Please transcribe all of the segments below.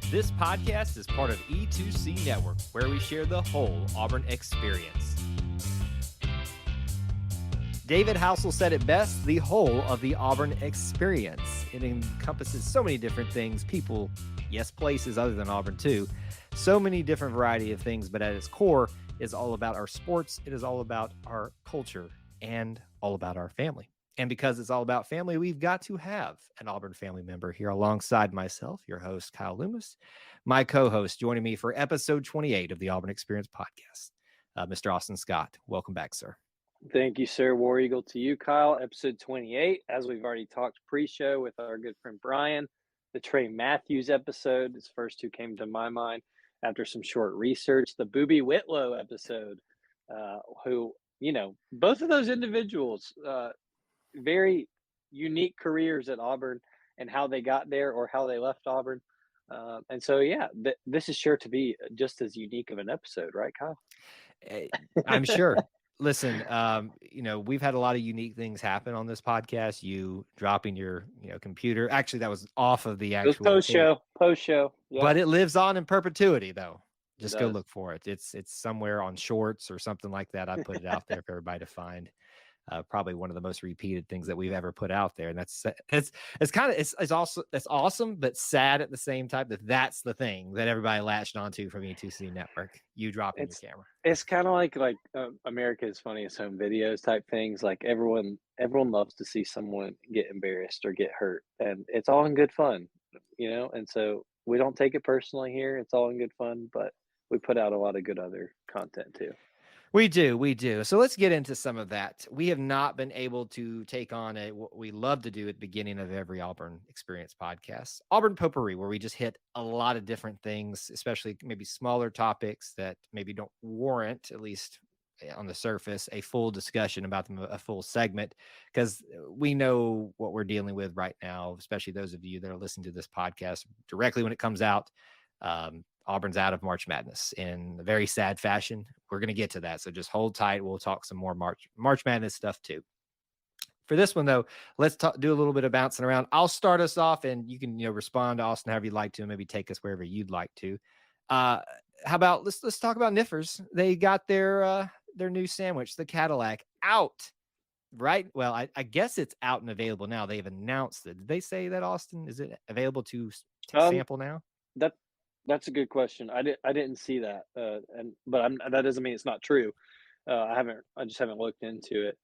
This podcast is part of E2C Network, where we share the whole Auburn experience. David Housel said it best, the whole of the Auburn experience. It encompasses so many different things, people, yes, places other than Auburn too, so many different variety of things, but at its core is all about our sports. It is all about our culture and all about our family. And because it's all about family, we've got to have an Auburn family member here alongside myself, your host, Kyle Loomis, my co-host joining me for episode 28 of the Auburn Experience podcast, Mr. Austin Scott. Welcome back, sir. Thank you, sir. War Eagle to you, Kyle. Episode 28, as we've already talked pre-show with our good friend Brian, the Trey Matthews episode, his first two came to my mind after some short research, the Boobie Whitlow episode, who, you know, both of those individuals, very unique careers at Auburn and how they got there or how they left Auburn. And so, yeah, this is sure to be just as unique of an episode, right, Kyle? I'm sure. Listen, you know, we've had a lot of unique things happen on this podcast. You dropping your, computer. Actually, that was off of the actual post show. Yeah. But it lives on in perpetuity, though. Just go look for it. It's somewhere on Shorts or something like that. I put it out there for everybody to find. Probably one of the most repeated things that we've ever put out there, and it's awesome, but sad at the same time that's the thing that everybody latched onto from E2C Network. You dropping your camera. It's kind of like America's Funniest Home Videos type things. Like everyone loves to see someone get embarrassed or get hurt, and it's all in good fun, And so we don't take it personally here. It's all in good fun, but we put out a lot of good other content too. We do. So let's get into some of that. We have not been able to take on what we love to do at the beginning of every Auburn Experience podcast, Auburn Potpourri, where we just hit a lot of different things, especially maybe smaller topics that maybe don't warrant, at least on the surface, a full discussion about them, a full segment, because we know what we're dealing with right now, especially those of you that are listening to this podcast directly when it comes out. Auburn's out of March Madness in a very sad fashion. We're going to get to that, so just hold tight. We'll talk some more March Madness stuff too. For this one, though, let's do a little bit of bouncing around. I'll start us off, and you can respond to Austin however you'd like to, and maybe take us wherever you'd like to. How about let's talk about Niffers. They got their new sandwich, the Cadillac, out. Right? Well, I guess it's out and available now. They've announced it. Did they say that, Austin? Is it available to sample now? That's a good question. I didn't see that, but that doesn't mean it's not true. I just haven't looked into it.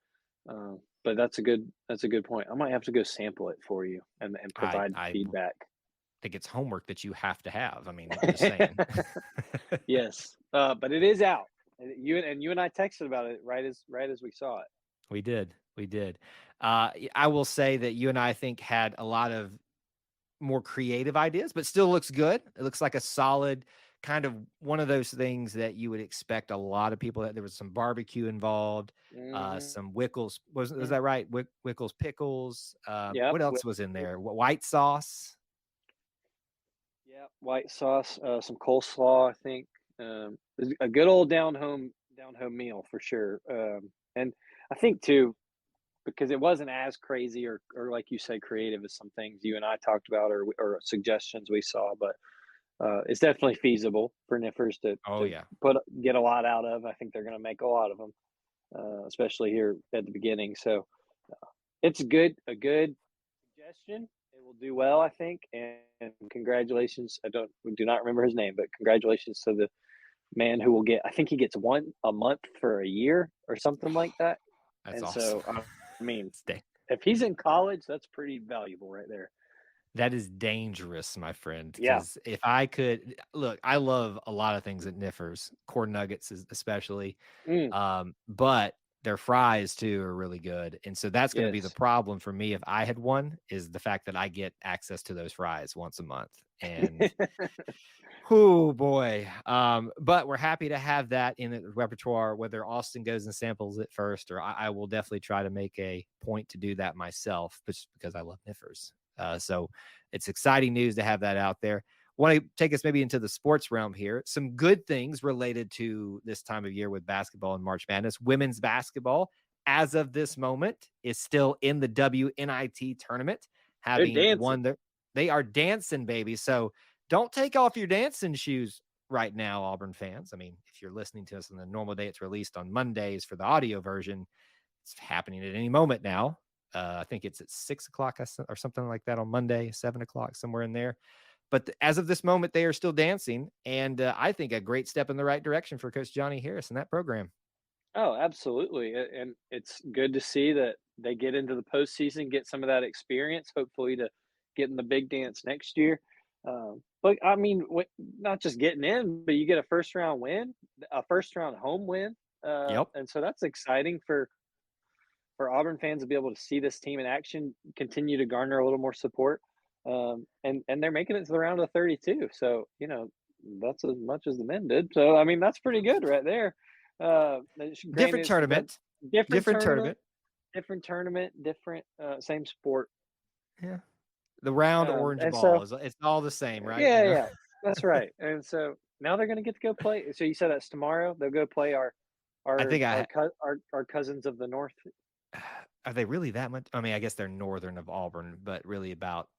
But that's a good point. I might have to go sample it for you and provide feedback. I think it's homework that you have to have. I mean, I'm just saying. Yes, but it is out. You and I texted about it right as we saw it. We did. I will say that you and I think had a lot of more creative ideas, but still looks good. It looks like a solid kind of one of those things that you would expect a lot of people. That there was some barbecue involved, some Wickles. Was that right? Wickles pickles. What else was in there? White sauce. Yeah, white sauce. Some coleslaw. I think a good old down home meal for sure. And I think too, because it wasn't as crazy or like you said, creative as some things you and I talked about or suggestions we saw, but it's definitely feasible for Niffers to get a lot out of. I think they're going to make a lot of them, especially here at the beginning. So it's a good suggestion. It will do well, I think. And congratulations. We do not remember his name, but congratulations to the man who will get, I think he gets one a month for a year or something like that. That's awesome. So, I mean, if he's in college, that's pretty valuable right there. That is dangerous, my friend. Yeah. If I could look, I love a lot of things at Niffers, corn nuggets especially, but their fries too are really good. And so that's going to be the problem for me if I had one, is the fact that I get access to those fries once a month. And oh boy. But we're happy to have that in the repertoire, whether Austin goes and samples it first, or I will definitely try to make a point to do that myself, just because I love Niffers. So it's exciting news to have that out there. Want to take us maybe into the sports realm here. Some good things related to this time of year with basketball and March Madness. Women's basketball, as of this moment, is still in the WNIT tournament, having won they are dancing, baby. So Don't take off your dancing shoes right now, Auburn fans. I mean, if you're listening to us on the normal day, it's released on Mondays for the audio version. It's happening at any moment now. I think it's at 6 o'clock or something like that on Monday, 7 o'clock, somewhere in there. But as of this moment, they are still dancing. And I think a great step in the right direction for Coach Johnny Harris and that program. Oh, absolutely, and it's good to see that they get into the postseason, get some of that experience, hopefully to get in the big dance next year. But I mean, not just getting in, but you get a first round win, a first round home win, Yep. and so that's exciting for Auburn fans to be able to see this team in action, continue to garner a little more support, and they're making it to the round of 32. So that's as much as the men did. So I mean, that's pretty good right there. Different Granted, that tournament. different Different tournament, tournament. different same sport. Yeah. The round orange And ball so it's all the same, right? yeah, yeah, that's right. And so now they're going to get to go play. So you said that's tomorrow. They'll go play I think our cousins of the north. are they really that much? I mean, I guess they're northern of Auburn, but really about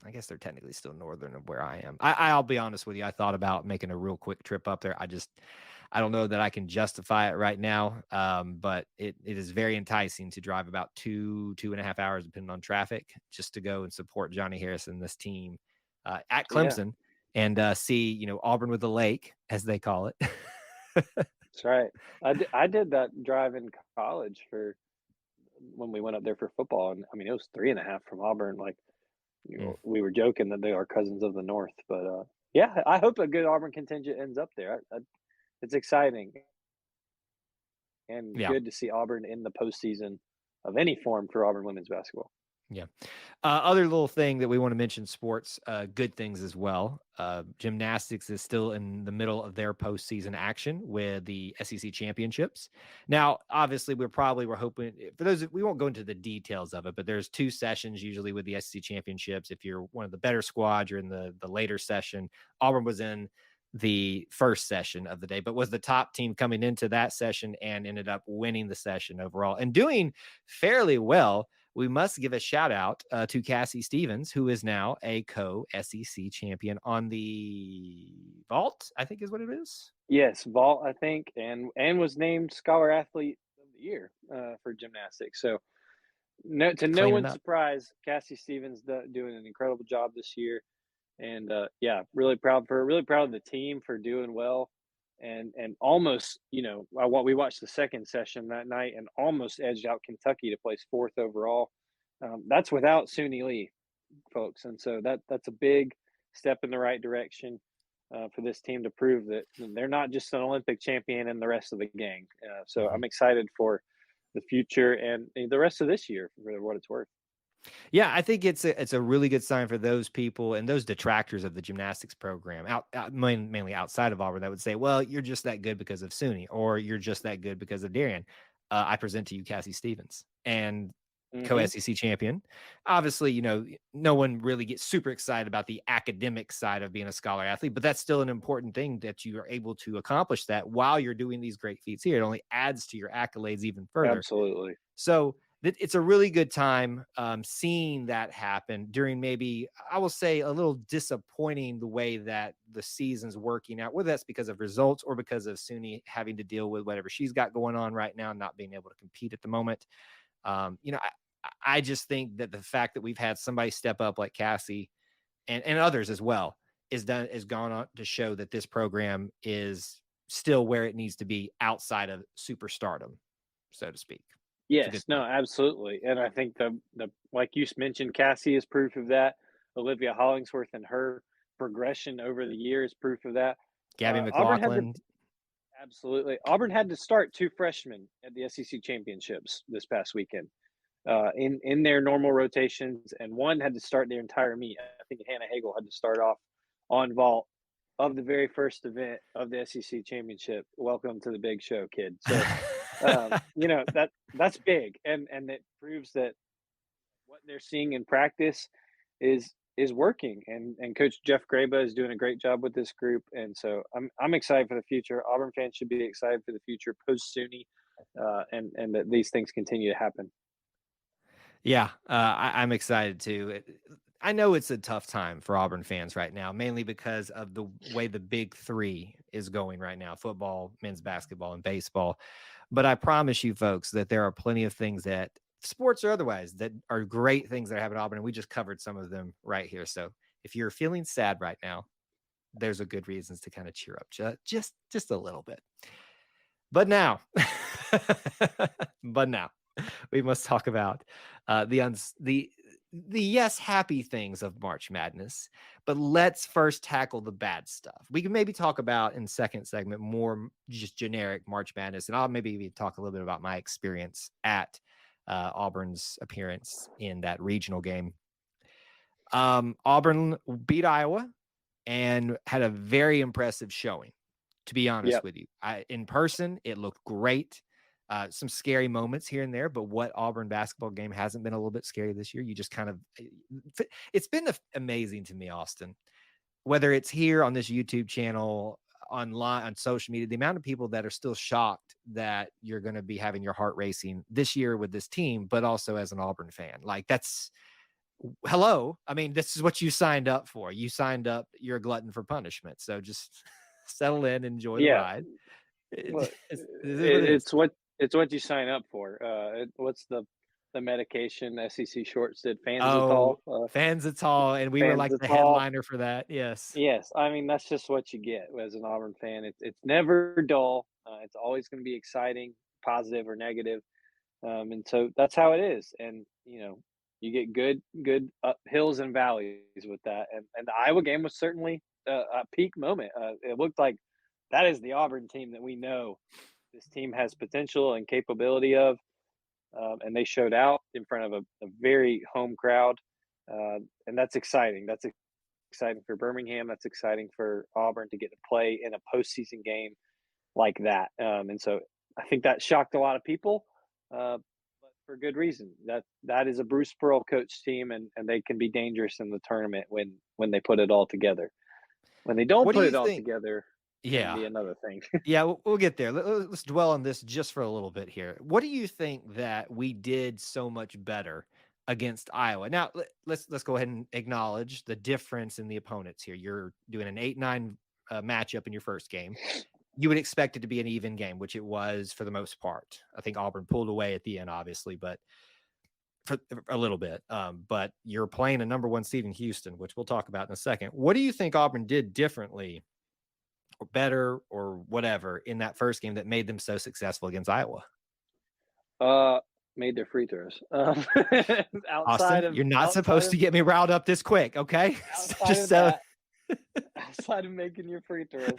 I guess they're technically still northern of where I am. I'll be honest with you. I thought about making a real quick trip up there. I don't know that I can justify it right now. But it is very enticing to drive about 2.5 hours, depending on traffic, just to go and support Johnny Harris and this team at Yeah, Clemson and see, Auburn with the lake, as they call it. that's right. I did that drive in college for when we went up there for football, and I mean it was 3.5 from Auburn. Like Mm, we were joking that they are cousins of the North, but yeah, I hope a good Auburn contingent ends up there. It's exciting and yeah. good to see Auburn in the postseason of any form for Auburn women's basketball. Yeah. Other little thing that we want to mention sports, good things as well. Gymnastics is still in the middle of their postseason action with the SEC championships. Now, obviously, we're hoping for those. We won't go into the details of it, but there's 2 sessions usually with the SEC championships. If you're one of the better squads, you're in the later session. Auburn was in the first session of the day, but was the top team coming into that session and ended up winning the session overall and doing fairly well. We must give a shout out to Cassie Stevens, who is now a co-SEC champion on the vault, I think is what it is. Yes, vault, I think, and was named Scholar Athlete of the Year for gymnastics. So no Cleaning one's up. surprise, Cassie Stevens doing an incredible job this year, and yeah, really proud for her. Really proud of the team for doing well, and almost we watched the second session that night and almost edged out Kentucky to place fourth overall. That's without Suni Lee, folks, and so that's a big step in the right direction for this team to prove that they're not just an Olympic champion and the rest of the gang. So Mhm. I'm excited for the future and the rest of this year for what it's worth. Yeah, I think it's a really good sign for those people and those detractors of the gymnastics program mainly outside of Auburn that would say, well, you're just that good because of SUNY or you're just that good because of Darian. I present to you Cassie Stevens and Hmm. co-SEC champion. Obviously, no one really gets super excited about the academic side of being a scholar athlete, but that's still an important thing that you are able to accomplish that while you're doing these great feats here. It only adds to your accolades even further. Absolutely. So it's a really good time seeing that happen during maybe I will say a little disappointing the way that the season's working out, whether that's because of results or because of Suni having to deal with whatever she's got going on right now, not being able to compete at the moment. I just think that the fact that we've had somebody step up like Cassie and others as well is gone on to show that this program is still where it needs to be outside of superstardom, so to speak. It's a good Yes, no, thing. absolutely, and I think the like you mentioned, Cassie is proof of that. Olivia Hollingsworth and her progression over the years, proof of that. Gabby Auburn had to McLaughlin. Absolutely. Auburn had to start 2 freshmen at the SEC championships this past weekend, in their normal rotations, and one had to start their entire meet. I think Hannah Hagel had to start off on vault of the very first event of the SEC championship. Welcome to the big show, kid. So, that's big, and it proves that what they're seeing in practice is working, and Coach Jeff Graba is doing a great job with this group, and so I'm excited for the future. Auburn fans should be excited for the future post SUNY, and that these things continue to happen. Yeah, I'm excited too. I know it's a tough time for Auburn fans right now, mainly because of the way the big three is going right now: football, men's basketball, and baseball. But I promise you folks that there are plenty of things that, sports or otherwise, that are great things that happen at Auburn. And we just covered some of them right here. So if you're feeling sad right now, there's a good reasons to kind of cheer up just a little bit. But now, but now we must talk about the yes, happy things of March Madness. But let's first tackle the bad stuff. We can maybe talk about in second segment more just generic March Madness, and I'll maybe even talk a little bit about my experience at Auburn's appearance in that regional game. Auburn beat Iowa and had a very impressive showing, to be honest Yep. with you. In person, it looked great. Some scary moments here and there, but what Auburn basketball game hasn't been a little bit scary this year? You just kind of, it's been amazing to me, Austin, whether it's here on this YouTube channel, online, on social media, the amount of people that are still shocked that you're going to be having your heart racing this year with this team, but also as an Auburn fan. Like, that's, hello. I mean, this is what you signed up for. You signed up, you're a glutton for punishment. So just settle in, enjoy the Yeah. ride. Well, It is what it is. it's what you sign up for. What's the medication SEC shorts did? Oh, Fanzatol. fans, it's all, and we were like the Fanzatol. headliner for that. Yes. Yes, I mean that's just what you get as an Auburn fan. It's never dull. It's always going to be exciting, positive or negative, and so that's how it is. And you get good hills and valleys with that. And the Iowa game was certainly a peak moment. It looked like that is the Auburn team that we know this team has potential and capability of, and they showed out in front of a very home crowd, and that's exciting. That's exciting for Birmingham. That's exciting for Auburn to get to play in a postseason game like that. And so I think that shocked a lot of people, but for good reason. That is a Bruce Pearl coach team, and they can be dangerous in the tournament when they put it all together. When they don't What do put you it all think? together, can Yeah. be another thing. Yeah, we'll get there. Let's dwell on this just for a little bit here. What do you think that we did so much better against Iowa? Now, let's go ahead and acknowledge the difference in the opponents here. You're doing an 8-9 matchup in your first game. You would expect it to be an even game, which it was for the most part. I think Auburn pulled away at the end, obviously, but for a little bit. But you're playing a number one seed in Houston, which we'll talk about in a second. What do you think Auburn did differently or better or whatever in that first game that made them so successful against Iowa? uh, Made their free throws. Austin, you're not supposed to get me riled up this quick, okay? outside Just of so that, outside of making your free throws,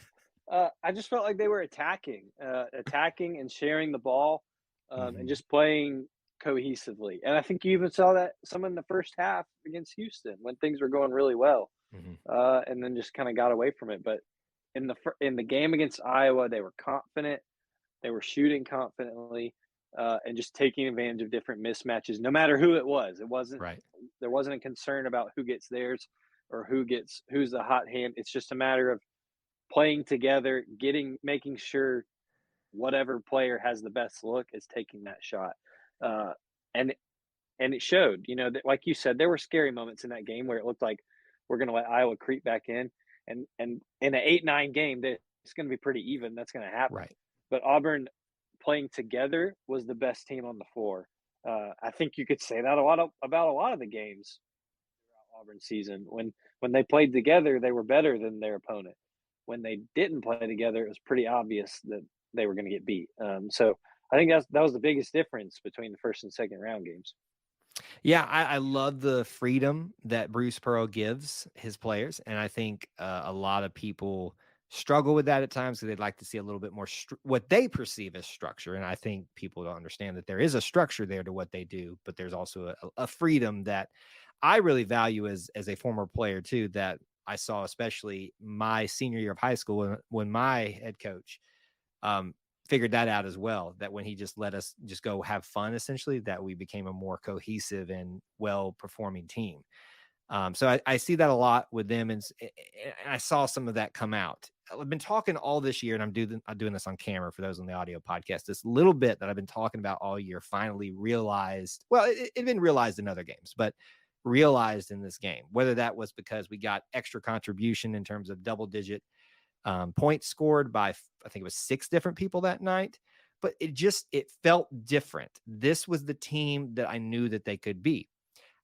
I just felt like they were attacking and sharing the ball, and Mhm. just playing cohesively. And I think you even saw that some in the first half against Houston when things were going really well, Mhm. and then just kind of got away from it. But in the game against Iowa, they were confident. They were shooting confidently, and just taking advantage of different mismatches, no matter who it was. Right. There wasn't a concern about who gets theirs or who's the hot hand. It's just a matter of playing together, making sure whatever player has the best look is taking that shot. Uh, and it showed, that, like you said, there were scary moments in that game where it looked like we're going to let Iowa creep back in, and in an 8-9 game, that it's going to be pretty even. That's going to happen. Right. But Auburn playing together was the best team on the floor. I think you could say that about a lot of the games throughout Auburn season. When they played together, they were better than their opponent. When they didn't play together, it was pretty obvious that they were going to get beat. So I think that was the biggest difference between the first and second round games. Yeah, I love the freedom that Bruce Pearl gives his players, and I think a lot of people struggle with that at times because they'd like to see a little bit more what they perceive as structure. And I think people don't understand that there is a structure there to what they do, but there's also a freedom that I really value as a former player too. That I saw, especially my senior year of high school, when my head coach um, figured that out as well, that when he just let us just go have fun, essentially, that we became a more cohesive and well performing team. So I see that a lot with them, and I saw some of that come out. I've been talking all this year, and I'm doing this on camera for those on the audio podcast. This little bit that I've been talking about all year finally realized. Well, it had been realized in other games, but realized in this game, whether that was because we got extra contribution in terms of double-digit points scored by, I think it was 6 different people that night, but it felt different. This was the team that I knew that they could beat.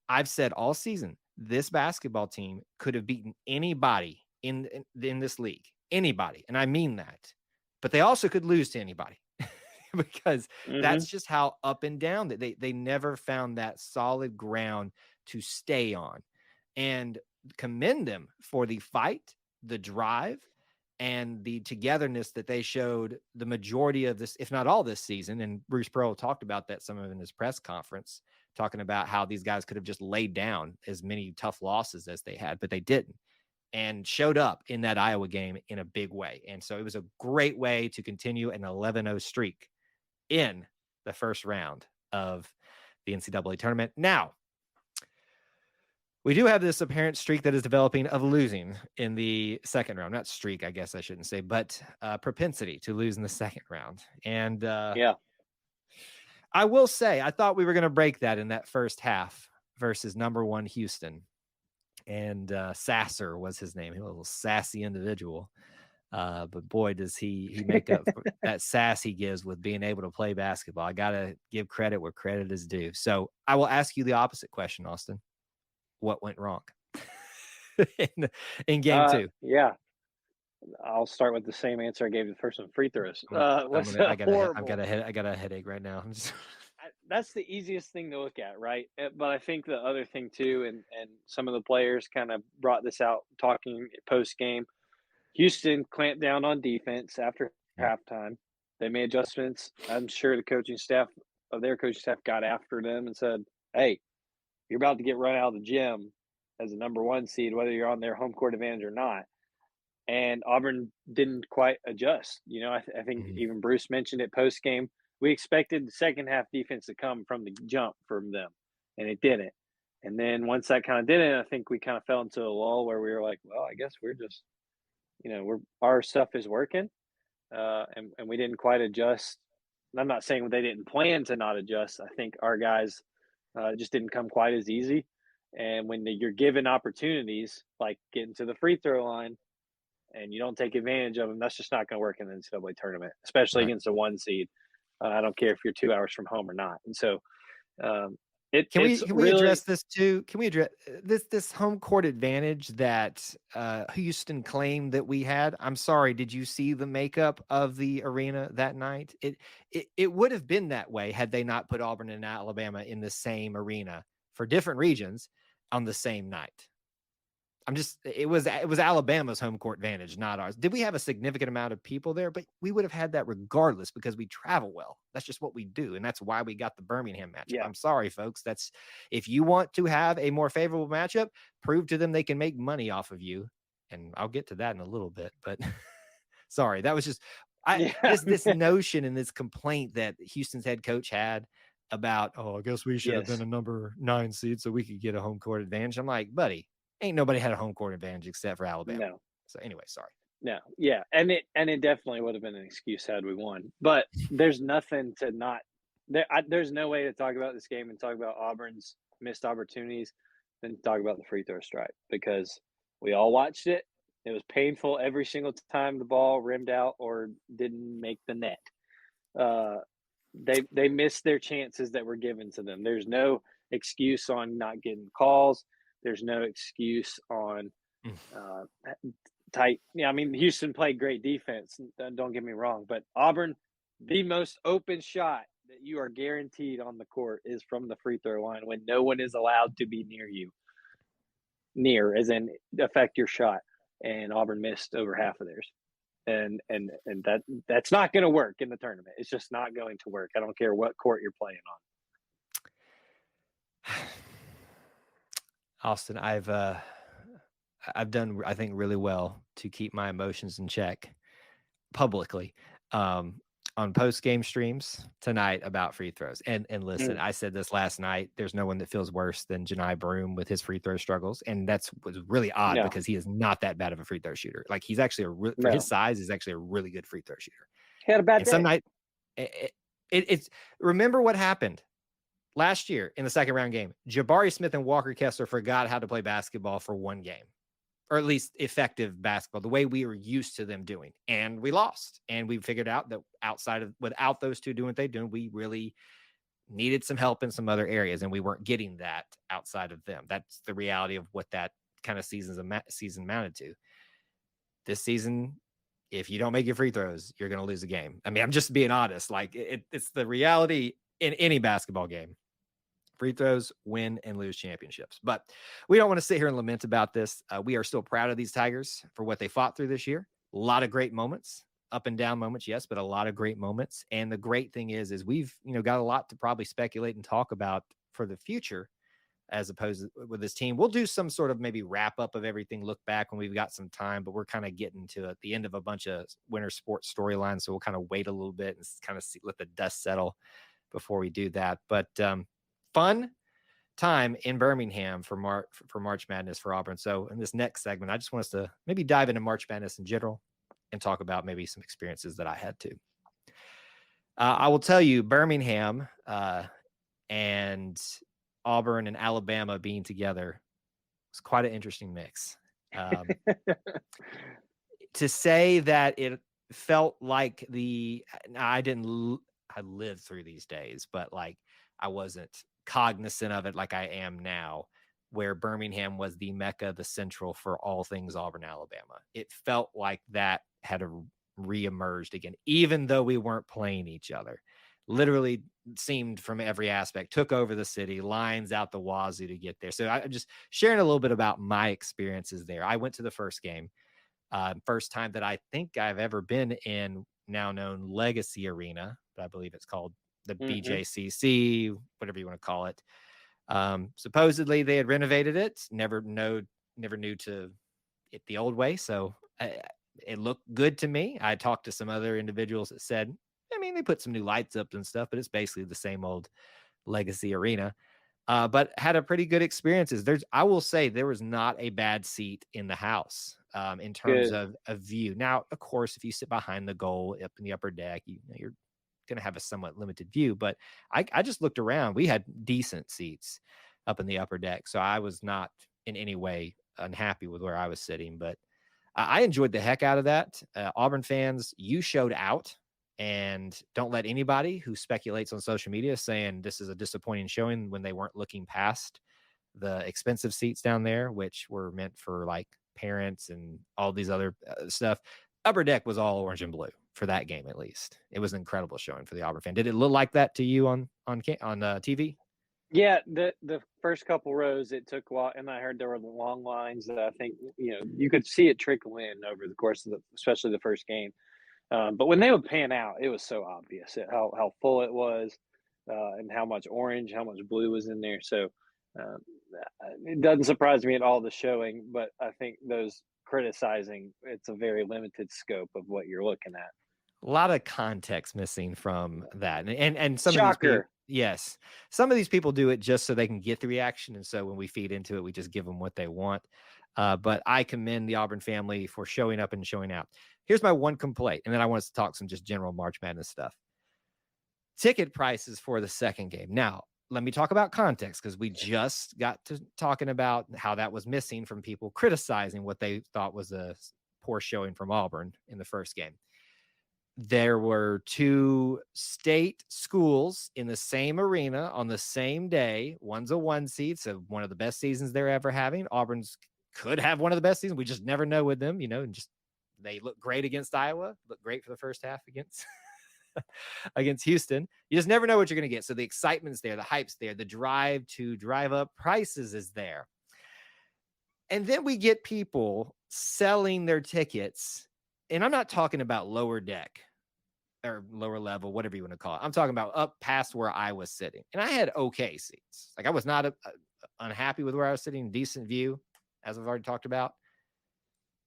I've said all season, this basketball team could have beaten anybody in this league, anybody, and I mean that. But they also could lose to anybody because Mm-hmm. that's just how up and down that they never found that solid ground to stay on. And commend them for the fight, the drive, and the togetherness that they showed the majority of this, if not all this season. And Bruce Pearl talked about that some of in his press conference, talking about how these guys could have just laid down as many tough losses as they had, but they didn't, and showed up in that Iowa game in a big way. And so it was a great way to continue an 11-0 streak in the first round of the NCAA tournament. Now, we do have this apparent streak that is developing of losing in the second round. Not streak, I guess I shouldn't say, but propensity to lose in the second round. And Yeah. I will say, I thought we were going to break that in that first half versus number 1 Houston. And Sasser was his name. He was a little sassy individual. But boy, does he make up for that sass he gives with being able to play basketball. I got to give credit where credit is due. So I will ask you the opposite question, Austin. What went wrong in game 2? Yeah. I'll start with the same answer I gave the first one, free throws. Was horrible. I got a headache right now. I'm just That's the easiest thing to look at, right? But I think the other thing too, and some of the players kind of brought this out talking post game. Houston clamped down on defense after halftime. They made adjustments. I'm sure the coaching staff got after them and said, "Hey, you're about to get run out of the gym as a number 1 seed, whether you're on their home court advantage or not." And Auburn didn't quite adjust. I think Mhm. even Bruce mentioned it post game. We expected the second half defense to come from the jump from them, and it didn't. And then once that kind of did it, I think we kind of fell into a lull where we were like, well, I guess we're just, our stuff is working, and we didn't quite adjust. And I'm not saying they didn't plan to not adjust. I think our guys just didn't come quite as easy. And when you're given opportunities like getting to the free throw line, and you don't take advantage of them, that's just not going to work in the NCAA tournament, especially Right. against a 1 seed. I don't care if you're 2 hours from home or not. And so um, it's Can we address really this too? Can we address this home court advantage that Houston claimed that we had? I'm sorry, did you see the makeup of the arena that night? It would have been that way had they not put Auburn and Alabama in the same arena for different regions on the same night. It was Alabama's home court advantage, not ours. Did we have a significant amount of people there? But we would have had that regardless because we travel well. That's just what we do. And that's why we got the Birmingham matchup. yeah. I'm sorry, folks. If you want to have a more favorable matchup, prove to them they can make money off of you. And I'll get to that in a little bit, but sorry, that was just Yeah. this notion and this complaint that Houston's head coach had about, oh, I guess we should have been Yes. a number 9 seed so we could get a home court advantage. I'm like, buddy, ain't nobody had a home court advantage except for Alabama. No. So anyway, sorry. No. Yeah. And it definitely would have been an excuse had we won. But there's nothing to not there's no way to talk about this game and talk about Auburn's missed opportunities than talk about the free throw strike, because we all watched it. It was painful every single time the ball rimmed out or didn't make the net. Uh, they missed their chances that were given to them. There's no excuse on not getting calls. There's no excuse on uh, tight. Yeah, I mean, Houston played great defense. Don't get me wrong, but Auburn, the most open shot that you are guaranteed on the court is from the free throw line when no one is allowed to be near you. Near, as in affect your shot, and Auburn missed over half of theirs. And that's not going to work in the tournament. It's just not going to work. I don't care what court you're playing Mm. Austin, I've done, I think, really well to keep my emotions in check publicly on post-game streams tonight about free throws. And listen, on. I said this last night, there's no one that feels worse than Janai Broome with his free throw struggles. And that's was really odd No, because he is not that bad of a free throw shooter. Like, he's actually for his no, size, he's actually a really good free throw shooter. he had a bad And some day. night it's remember what happened. last year in the second round game, Jabari Smith and Walker Kessler forgot how to play basketball for one game, or at least effective basketball, the way we were used to them doing. And we lost. And we figured out that without those two doing what they're doing, we really needed some help in some other areas. And we weren't getting that outside of them. That's the reality of what that kind of season amounted to. This season, if you don't make your free throws, you're going to lose a game. I mean, I'm just being honest. Like it's the reality in any basketball game. Free throws win and lose championships. But we don't want to sit here and lament about this. We are still proud of these Tigers for what they fought through this year. A lot of great moments, up and down moments, yes, but a lot of great moments. And the great thing is we've got a lot to probably speculate and talk about for the future. As opposed to with this team, we'll do some sort of maybe wrap up of everything, look back when we've got some time, but we're kind of getting to at the end of a bunch of winter sports storylines. So we'll kind of wait a little bit and kind of let the dust settle before we do that. But fun time in Birmingham for March Madness for Auburn. So in this next segment, I just want us to maybe dive into March Madness in general and talk about maybe some experiences that I had too. I will tell you, Birmingham and Auburn and Alabama being together was quite an interesting mix. To say that it felt like I lived through these days, but like I wasn't cognizant of it like I am now, where Birmingham was the mecca, the central for all things Auburn, Alabama. It felt like that had reemerged again, even though we weren't playing each other. Literally seemed from every aspect, took over the city, lines out the wazoo to get there. So I'm just sharing a little bit about my experiences there. I went to the first game, first time that I think I've ever been in now known Legacy Arena, but I believe it's called the BJCC, whatever you want to call it. Supposedly they had renovated it. Never knew to it the old way. So it looked good to me. I talked to some other individuals that said, I mean, they put some new lights up and stuff, but it's basically the same old Legacy Arena. But had a pretty good experiences. I will say there was not a bad seat in the house in terms of a view. Now, of course, if you sit behind the goal up in the upper deck, you're going to have a somewhat limited view. But I just looked around. We had decent seats up in the upper deck, so I was not in any way unhappy with where I was sitting. But I enjoyed the heck out of that. Auburn fans, you showed out. And don't let anybody who speculates on social media saying this is a disappointing showing when they weren't looking past the expensive seats down there, which were meant for like parents and all these other stuff. Upper deck was all orange and blue for that game, at least. It was an incredible showing for the Auburn fan. Did it look like that to you on TV? Yeah, the first couple rows it took a while, and I heard there were long lines that I think you could see it trickle in over the course of especially the first game. But when they would pan out, it was so obvious how full it was and how much orange, how much blue was in there. So it doesn't surprise me at all the showing, but I think those criticizing, it's a very limited scope of what you're looking at. A lot of context missing from that. And some of these people, Shocker. yes, some of these people do it just so they can get the reaction. And so when we feed into it, we just give them what they want. But I commend the Auburn family for showing up and showing out. Here's my one complaint, and then I want us to talk some just general March Madness stuff. Ticket prices for the second game. Now, let me talk about context because we just got to talking about how that was missing from people criticizing what they thought was a poor showing from Auburn in the first game. There were two state schools in the same arena on the same day. One's a one seed, so one of the best seasons they're ever having. Auburn's could have one of the best seasons. We just never know with them, and just they look great against Iowa, look great for the first half against against Houston. You just never know what you're going to get. So the excitement's there, the hype's there, the drive to drive up prices is there. And then we get people selling their tickets. And I'm not talking about lower deck or lower level, whatever you want to call it. I'm talking about up past where I was sitting. And I had okay seats. Like I was not unhappy with where I was sitting, decent view, as I've already talked about.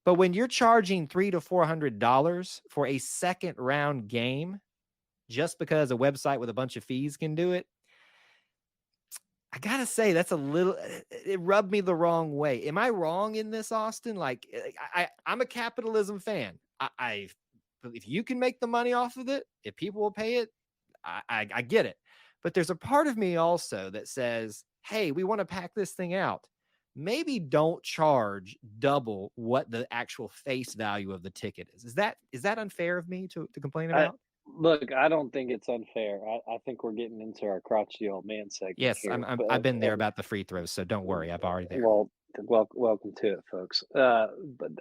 But when you're charging $300 to $400 for a second round game, just because a website with a bunch of fees can do it, I gotta say that's it rubbed me the wrong way. Am I wrong in this, Austin? Like I'm a capitalism fan. If you can make the money off of it, if people will pay it, I get it. But there's a part of me also that says, hey, we want to pack this thing out. Maybe don't charge double what the actual face value of the ticket is. Is that unfair of me to complain I about? look, I don't think it's unfair. I think we're getting into our crotchety old man segment Yes, here, I've but been there about the free throws, so don't worry, I'm already there. well, welcome to it, folks. But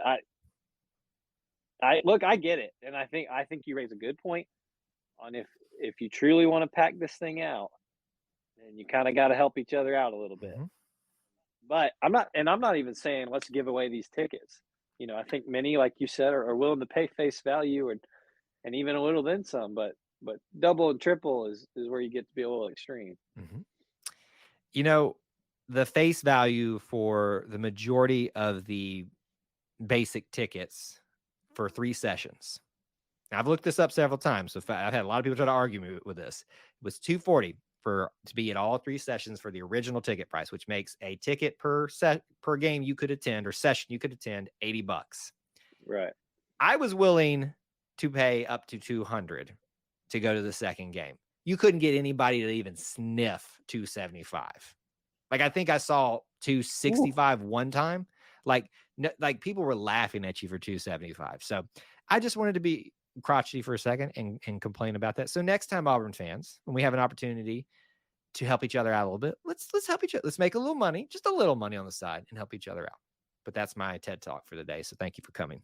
I look, I get it, and I think you raise a good point on if you truly want to pack this thing out, then you kind of got to help each other out a little bit. Mhm. But I'm not even saying let's give away these tickets. I think many, like you said, are willing to pay face value and even a little then some. But double and triple is where you get to be a little extreme. Mhm. You know, the face value for the majority of the basic tickets for 3 sessions. Now, I've looked this up several times, so I've had a lot of people try to argue me with this. It was $240 to be at all 3 sessions for the original ticket price, which makes a ticket per game you could attend or session you could attend $80. Right. I was willing to pay up to 200 to go to the second game. You couldn't get anybody to even sniff 275. Like, I think I saw Ooh. 265 one time. Like, like people were laughing at you for 275. So I just wanted to be crotchety for a second and complain about that. So next time, Auburn fans, when we have an opportunity to help each other out a little bit, let's help each other. Let's make a little money, just a little money on the side, and help each other out. But that's my TED talk for the day. So thank you for coming.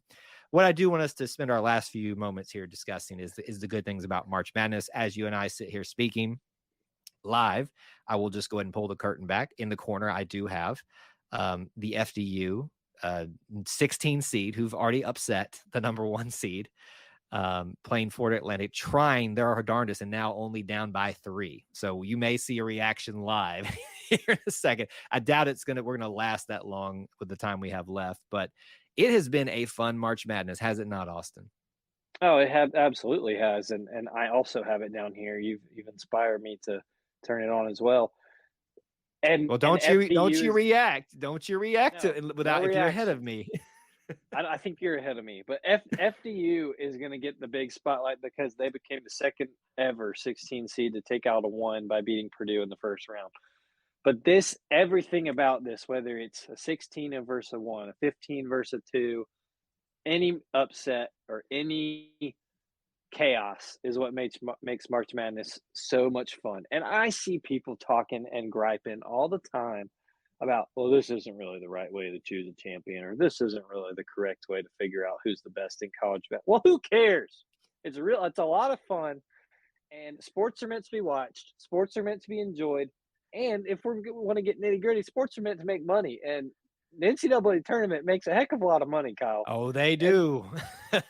What I do want us to spend our last few moments here discussing is the good things about March Madness. As you and I sit here speaking live, I will just go ahead and pull the curtain back. In the corner, I do have the FDU 16 seed who've already upset the number 1 seed, playing Florida Atlantic, trying their darndest and now only down by 3. So you may see a reaction live here in a second. I doubt we're gonna last that long with the time we have left, but it has been a fun March Madness, has it not, Austin? Oh, it absolutely has, and I also have it down here. You've inspired me to turn it on as well. And Well, and don't FDU you is react. Don't you react to no, it no without if you're ahead of reaction. me. I think you're ahead of me, but FDU is going to get the big spotlight because they became the second ever 16 seed to take out a 1 by beating Purdue in the first round. But everything about this, whether it's a 16 versus a 1, a 15 versus a 2, any upset or any chaos is what makes March Madness so much fun. And I see people talking and griping all the time about, well, this isn't really the right way to choose a champion, or this isn't really the correct way to figure out who's the best in college basketball. Well, who cares? It's a lot of fun, and sports are meant to be watched. Sports are meant to be enjoyed, and if we want to get nitty gritty, sports are meant to make money, and the NCAA tournament makes a heck of a lot of money, Kyle. Oh, they And do.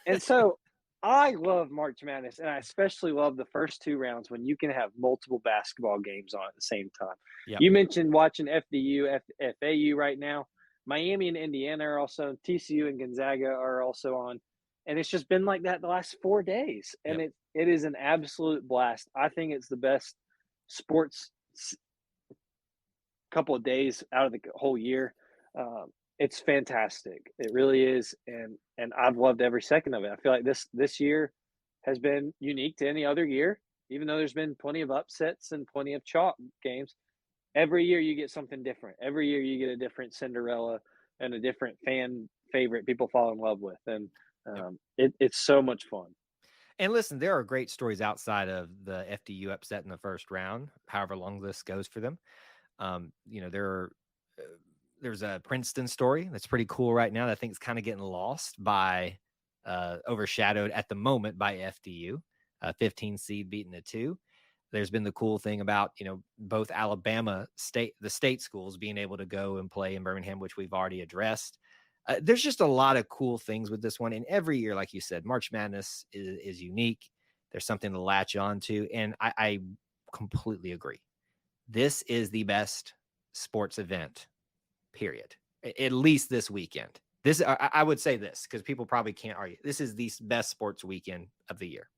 and so I love March Madness, and I especially love the first 2 rounds when you can have multiple basketball games on at the same time. Yep. You mentioned watching FDU, FAU right now. Miami and Indiana are also, TCU and Gonzaga are also on. And it's just been like that the last 4 days. And Yep. it is an absolute blast. I think it's the best sports couple of days out of the whole year. It's fantastic. It really is, and I've loved every second of it. I feel like this year has been unique to any other year, even though there's been plenty of upsets and plenty of chalk games. Every year you get something different. Every year you get a different Cinderella and a different fan favorite people fall in love with, and Yep. it's so much fun. And listen, there are great stories outside of the FDU upset in the first round, however long this goes for them. Uh, there's a Princeton story that's pretty cool right now that I think is kind of getting lost by overshadowed at the moment by FDU, 15 seed beating a 2. There's been the cool thing about, both the state schools being able to go and play in Birmingham, which we've already addressed. There's just a lot of cool things with this one. And every year, like you said, March Madness is unique. There's something to latch on to. And I completely agree. This is the best sports event, period. At least this weekend. I would say this because people probably can't argue. This is the best sports weekend of the year.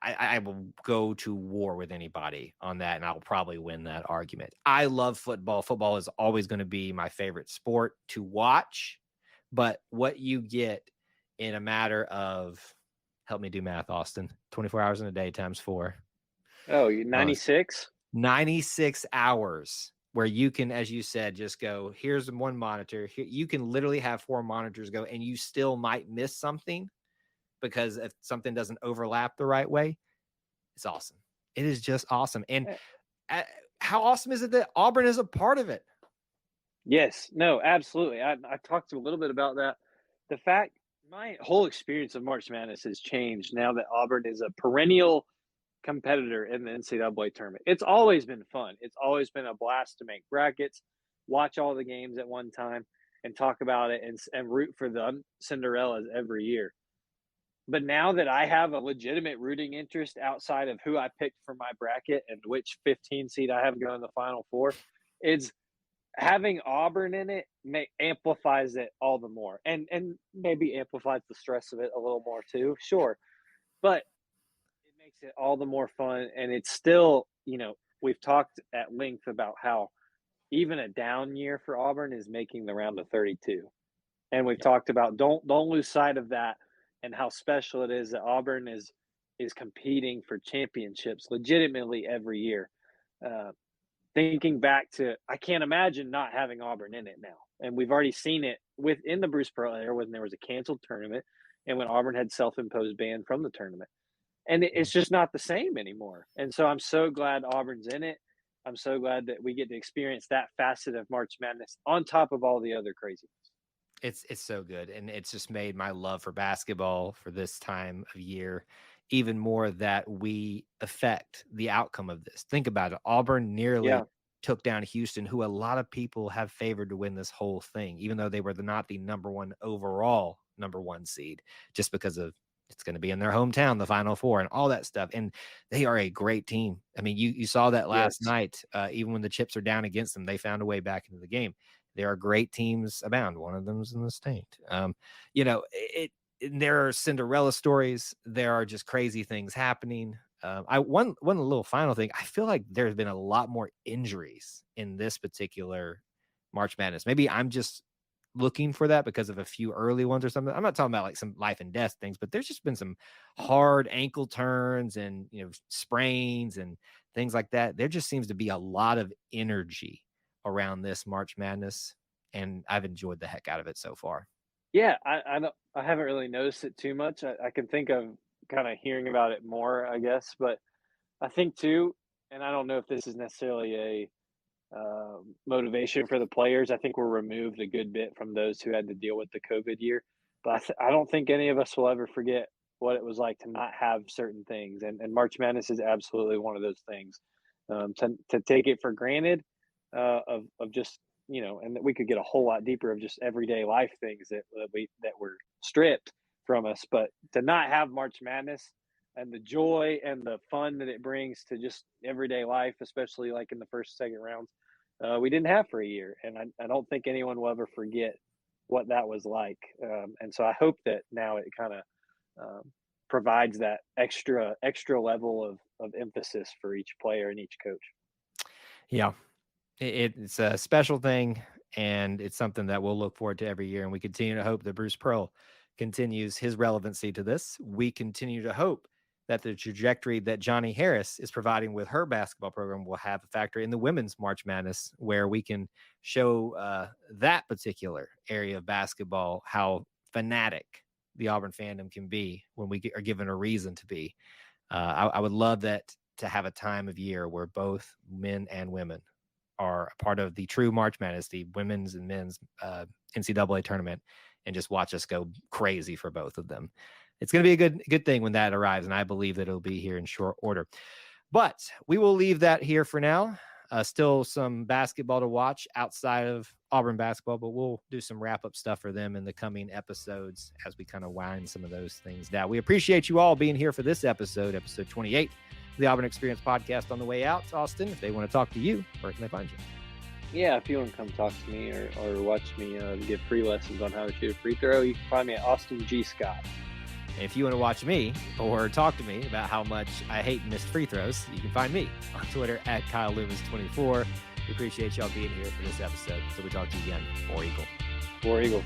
I will go to war with anybody on that, and I'll probably win that argument. I love football. Football is always going to be my favorite sport to watch, but what you get in a matter of, help me do math, Austin, 24 hours in a day times 4. Oh, you Oh, 96? 96 hours where you can, as you said, just go, here's one monitor. Here, you can literally have 4 monitors go, and you still might miss something because if something doesn't overlap the right way. It's awesome. It is just awesome. And Eh, uh, how awesome is it that Auburn is a part of it? yes. No, absolutely. I talked a little bit about that. The fact my whole experience of March Madness has changed now that Auburn is a perennial competitor in the NCAA tournament. It's always been fun. It's always been a blast to make brackets, watch all the games at one time, and talk about it and root for the Cinderellas every year. But now that I have a legitimate rooting interest outside of who I picked for my bracket and which 15 seed I have going to the Final Four, it's having Auburn in it amplifies it all the more, and maybe amplifies the stress of it a little more too. Sure, but it makes it all the more fun, and it's still, we've talked at length about how even a down year for Auburn is making the round of 32. And we've Yeah. talked about don't lose sight of that and how special it is that Auburn is competing for championships legitimately every year. Uh, Thinking back to, I can't imagine not having Auburn in it now, and we've already seen it within the Bruce Pearl era when there was a canceled tournament and when Auburn had self-imposed ban from the tournament, and it's just not the same anymore. And so I'm so glad Auburn's in it. I'm so glad that we get to experience that facet of March Madness on top of all the other craziness. It's so good, and it's just made my love for basketball for this time of year even more that we affect the outcome of this. Think about it. Auburn nearly Yeah. took down Houston, who a lot of people have favored to win this whole thing, even though they were not the number one overall number one seed, just because of it's going to be in their hometown, the Final Four, and all that stuff. And they are a great team. I mean, you saw that last Yes. night. Even when the chips are down against them, they found a way back into the game. There are great teams abound. One of them's in the state. There are Cinderella stories. There are just crazy things happening. I one little final thing. I feel like there's been a lot more injuries in this particular March Madness. Maybe I'm just looking for that because of a few early ones or something. I'm not talking about like some life and death things, but there's just been some hard ankle turns and sprains and things like that. There just seems to be a lot of energy around this March Madness, and I've enjoyed the heck out of it so far. Yeah, I haven't really noticed it too much. I can think of kind of hearing about it more, I guess, but I think too, and I don't know if this is necessarily a motivation for the players. I think we're removed a good bit from those who had to deal with the COVID year, but I don't think any of us will ever forget what it was like to not have certain things, and March Madness is absolutely one of those things. To take it for granted, of just, and that we could get a whole lot deeper of just everyday life things that were stripped from us, but to not have March Madness and the joy and the fun that it brings to just everyday life, especially like in the first, second rounds, we didn't have for a year. And I don't think anyone will ever forget what that was like. And so I hope that now it kind of um, provides that extra level of emphasis for each player and each coach. Yeah, it's a special thing, and it's something that we'll look forward to every year. And we continue to hope that Bruce Pearl continues his relevancy to this. We continue to hope that the trajectory that Johnny Harris is providing with her basketball program will have a factor in the women's March Madness, where we can show that particular area of basketball how fanatic the Auburn fandom can be when we are given a reason to be. I would love that to have a time of year where both men and women are a part of the true March Madness, the women's and men's NCAA tournament, and just watch us go crazy for both of them. It's going to be a good thing when that arrives, and I believe that it'll be here in short order. But we will leave that here for now. Still some basketball to watch outside of Auburn basketball, but we'll do some wrap-up stuff for them in the coming episodes as we kind of wind some of those things down. We appreciate you all being here for this episode 28 of the Auburn Experience podcast. On the way out, Austin, if they want to talk to you, where can they find you? Yeah, if you want to come talk to me or watch me give free lessons on how to shoot a free throw, you can find me at Austin G. Scott. If you want to watch me or talk to me about how much I hate missed free throws, you can find me on Twitter at Kyle Loomis24. We appreciate y'all being here for this episode. So we talk to you again. War Eagle. War Eagle.